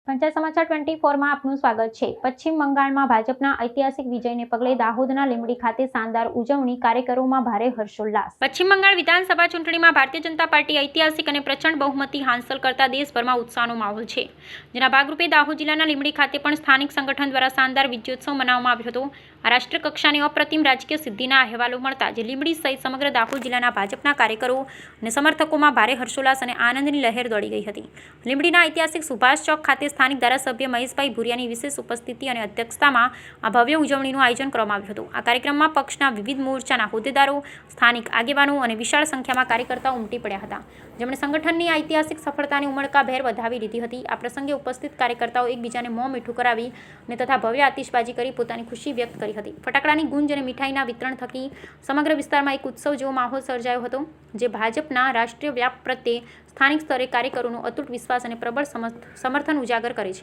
પંચાયત સમાચાર 24માં આપનું સ્વાગત છે। પશ્ચિમ બંગાળમાં ભાજપના ઐતિહાસિક વિજયને પગલે દાહોદના લીંબડી ખાતે શાનદાર ઉજવણી, કાર્યકરોમાં ભારે હર્ષોલ્લાસ। પશ્ચિમ બંગાળ વિધાનસભા ચૂંટણીમાં ભારતીય જનતા પાર્ટી ઐતિહાસિક અને પ્રચંડ બહુમતી હાંસલ કરતા દેશભરમાં ઉત્સાહનો માહોલ છે, જેના ભાગરૂપે દાહોદ જિલ્લાના લીંબડી ખાતે પણ સ્થાનિક સંગઠન દ્વારા શાનદાર વિજયોત્સવ મનાવવામાં આવ્યો હતો। આ રાષ્ટ્રીય કક્ષાની અપ્રતિમ રાજકીય સિદ્ધિના અહેવાલો મળતા જે લીંબડી સહિત સમગ્ર દાહોદ જિલ્લાના ભાજપના કાર્યકરો અને સમર્થકોમાં ભારે હર્ષોલ્લાસ અને આનંદની લહેર દોડી ગઈ હતી। લીંબડીના ઐતિહાસિક સુભાષ ચોક ખાતે સ્થાનિક ધારાસભ્ય મહેશભાઈ ભુરિયાની વિશેષ ઉપસ્થિતિ અને અધ્યક્ષતામાં આ ભવ્ય ઉજવણીનું આયોજન કરવામાં આવ્યું હતું। આ કાર્યક્રમમાં પક્ષના વિવિધ મોરચાના હોદ્દેદારો, સ્થાનિક આગેવાનો અને વિશાળ સંખ્યામાં કાર્યકર્તાઓ ઉમટી પડ્યા હતા, જેમણે સંગઠનની ઐતિહાસિક સફળતાની ઉમળકાભેર વધાવી લીધી હતી। આ પ્રસંગે ઉપસ્થિત કાર્યકર્તાઓ એકબીજાને મોં મીઠું કરાવી અને તથા ભવ્ય આતિશબાજી કરી પોતાની ખુશી વ્યક્ત કરી હતી। ફટાકડાની ગુંજ અને મીઠાઈના વિતરણ થકી સમગ્ર વિસ્તારમાં એક ઉત્સવ જેવો માહોલ સર્જાયો હતો, જે ભાજપના રાષ્ટ્રીય વ્યાપ પ્રત્યે સ્થાનિક સ્તરે કાર્યકરોનો અતૂટ વિશ્વાસ અને પ્રબળ સમર્થન ઉજાગર કરે છે।